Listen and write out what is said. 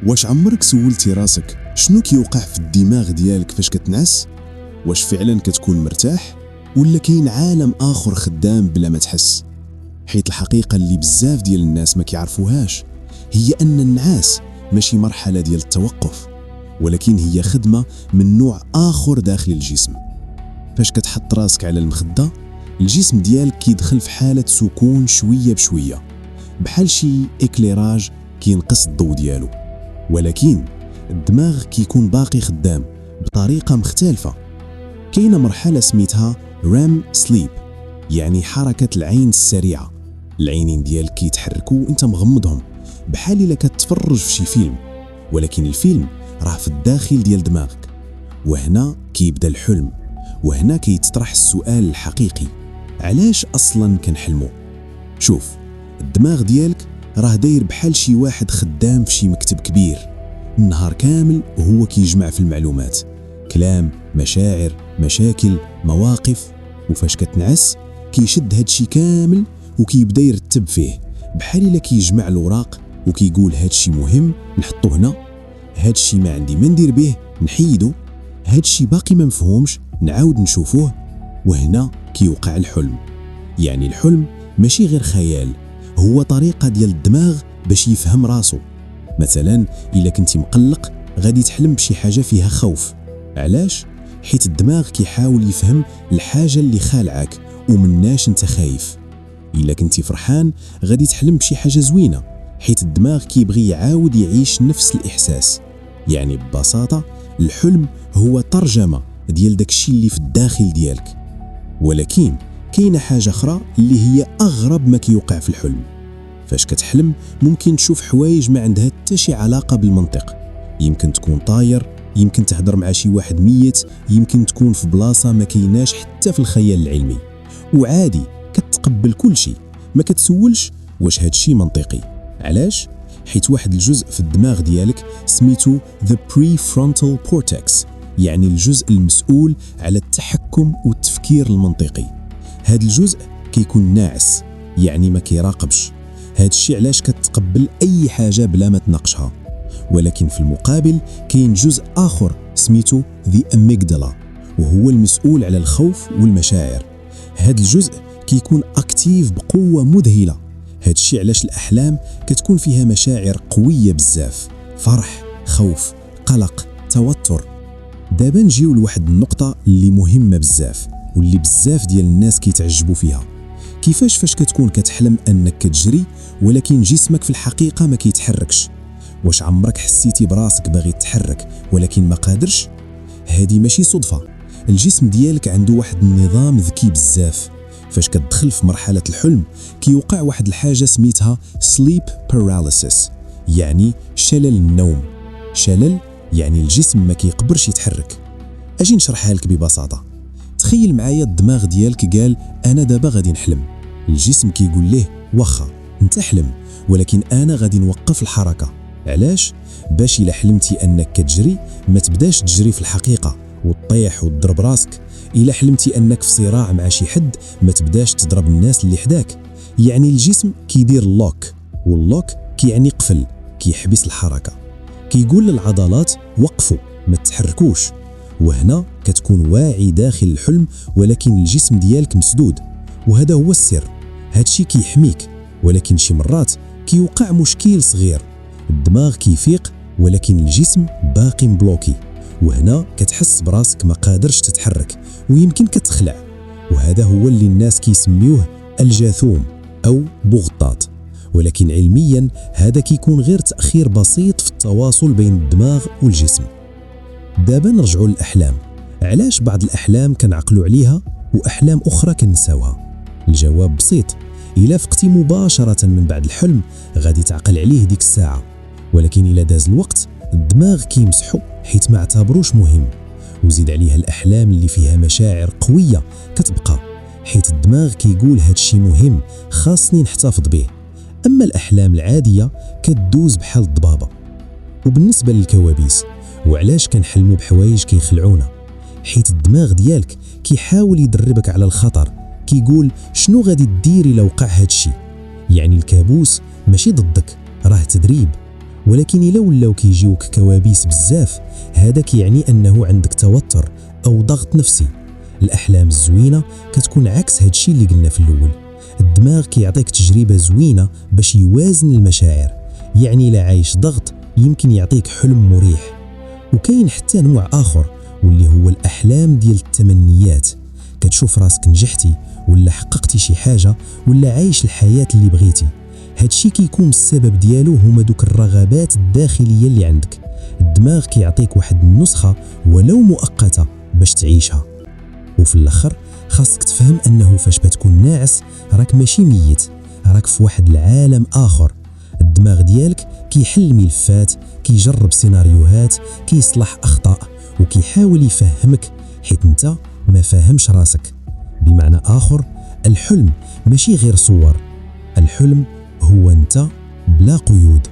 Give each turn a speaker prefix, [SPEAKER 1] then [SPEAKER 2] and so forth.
[SPEAKER 1] واش عمرك سولتي راسك شنو كيوقع في الدماغ ديالك فاش كتنعس؟ واش فعلا كتكون مرتاح ولا كاين عالم اخر خدام بلا ما تحس؟ حيت الحقيقه اللي بزاف ديال الناس ما كيعرفوهاش هي ان النعاس ماشي مرحله ديال التوقف، ولكن هي خدمه من نوع اخر داخل الجسم. فاش كتحط راسك على المخده، الجسم ديالك كيدخل في حاله سكون شويه بشويه، بحال شي اكليراج كينقص الضوء ديالو، ولكن الدماغ كيكون باقي خدام بطريقه مختلفه. كاينه مرحله سميتها REM sleep، يعني حركه العين السريعه. العينين ديالك كيتحركوا وانت مغمضهم بحال الا كتفرج في شي فيلم، ولكن الفيلم راه في الداخل ديال دماغك. وهنا كيبدا الحلم، وهنا كيتطرح السؤال الحقيقي: علاش اصلا كنحلموا؟ شوف، الدماغ ديالك راه داير بحال شي واحد خدام في شي مكتب كبير، النهار كامل وهو كيجمع في المعلومات، كلام، مشاعر، مشاكل، مواقف. وفاش كتنعس كيشد هادشي كامل وكيبدا يرتب فيه، بحال الا كيجمع الوراق وكيقول هادشي مهم نحطو هنا، هادشي ما عندي ما ندير به نحيدو، هادشي باقي ما مفهومش نعاود نشوفوه. وهنا كيوقع الحلم. يعني الحلم ماشي غير خيال، هو طريقه ديال الدماغ باش يفهم راسو. مثلا الا كنتي مقلق غادي تحلم بشي حاجه فيها خوف. علاش؟ حيت الدماغ كيحاول يفهم الحاجه اللي خالعاك ومناش انت خايف. الا كنتي فرحان غادي تحلم بشي حاجه زوينه، حيت الدماغ كيبغي يعاود يعيش نفس الاحساس. يعني ببساطه الحلم هو ترجمه ديال داكشي اللي في الداخل ديالك. ولكن كاينه حاجه اخرى اللي هي اغرب ما كيوقع في الحلم. فاش كتحلم ممكن تشوف حوايج ما عندها حتى شي علاقه بالمنطق. يمكن تكون طاير، يمكن تهضر مع شي واحد ميت، يمكن تكون في بلاصه ما كايناش حتى في الخيال العلمي. وعادي كتقبل كل شيء، ما كتسولش واش هادشي منطقي. علاش؟ حيت واحد الجزء في الدماغ ديالك سميتو The Prefrontal Cortex، يعني الجزء المسؤول على التحكم والتفكير المنطقي. هاد الجزء كيكون ناعس، يعني ما كيراقبش. هادشي علاش كتقبل اي حاجه بلا ما تناقشها. ولكن في المقابل كاين جزء اخر سميتو The Amygdala، وهو المسؤول على الخوف والمشاعر. هاد الجزء كيكون اكتيف بقوه مذهله. هادشي علاش الاحلام كتكون فيها مشاعر قويه بزاف: فرح، خوف، قلق، توتر. دابا نجيو لواحد النقطه اللي مهمه بزاف واللي بزاف ديال الناس كيتعجبوا فيها. كيفاش فاش كتكون كتحلم انك كتجري ولكن جسمك في الحقيقه ما كيتحركش؟ واش عمرك حسيتي براسك باغي تتحرك ولكن ما قادرش؟ هذه ماشي صدفه. الجسم ديالك عنده واحد النظام ذكي بزاف. فاش كتدخل في مرحله الحلم كيوقع واحد الحاجه سميتها sleep paralysis، يعني شلل النوم. شلل يعني الجسم ما كيقبرش يتحرك. اجي نشرحها لك ببساطه. تخيل معايا الدماغ ديالك قال انا دابا غادي نحلم، الجسم كيقول ليه واخا انت حلم، ولكن انا غادي نوقف الحركه. علاش؟ باش الا حلمتي انك كتجري ما تبداش تجري في الحقيقه وتطيح وتضرب راسك. الا حلمتي انك في صراع مع شي حد ما تبداش تضرب الناس اللي حداك. يعني الجسم كيدير اللوك، واللوك كيعني قفل، كيحبس الحركه، كيقول للعضلات وقفوا ما تتحركوش. وهنا كتكون واعي داخل الحلم ولكن الجسم ديالك مسدود. وهذا هو السر. هادشي كيحميك، ولكن شي مرات كيوقع مشكل صغير، الدماغ كيفيق ولكن الجسم باقي مبلوكي. وهنا كتحس براسك ما قادرش تتحرك ويمكن كتخلع. وهذا هو اللي الناس كيسميوه الجاثوم أو بغطاط. ولكن علميا هذا كيكون غير تأخير بسيط في التواصل بين الدماغ والجسم. دابا نرجعوا للأحلام. علاش بعض الأحلام كنعقلوا عليها وأحلام أخرى كنساوها؟ الجواب بسيط. إلا فقتي مباشرة من بعد الحلم غادي تعقل عليه ديك الساعة، ولكن إلا داز الوقت الدماغ كيمسحو حيت ما اعتبروش مهم. وزيد عليها الأحلام اللي فيها مشاعر قوية كتبقى، حيت الدماغ كيقول هادشي مهم خاصني نحتفظ به. أما الأحلام العادية كتدوز بحال الضبابة. وبالنسبة للكوابيس، وعلاش كنحلموا بحوايج كيخلعونا؟ حيت الدماغ ديالك كيحاول يدربك على الخطر، كيقول شنو غادي دير إلا وقع هادشي. يعني الكابوس ماشي ضدك، راه تدريب.
[SPEAKER 2] ولكن الا ولاو كيجيوك كوابيس بزاف، هذا كيعني انه عندك توتر او ضغط نفسي. الاحلام الزوينه كتكون عكس هادشي اللي قلنا في الاول. الدماغ كيعطيك تجربه زوينه باش يوازن المشاعر، يعني لا عايش ضغط يمكن يعطيك حلم مريح. وكاين حتى نوع اخر واللي هو الاحلام ديال التمنيات. كتشوف راسك نجحتي ولا حققتي شي حاجه ولا عايش الحياه اللي بغيتي. هادشي كيكون السبب ديالو هما دوك الرغبات الداخليه اللي عندك. الدماغ كيعطيك واحد النسخه ولو مؤقته باش تعيشها. وفي الاخر خاصك تفهم انه فاش بتكون ناعس راك ماشي ميت، راك في واحد العالم اخر. الدماغ ديالك كيحل ملفات، كيجرب سيناريوهات، كيصلح اخطاء وكيحاول يفهمك، حيت انت ما فاهمش راسك. بمعنى اخر، الحلم ماشي غير صور، الحلم هو انت بلا قيود.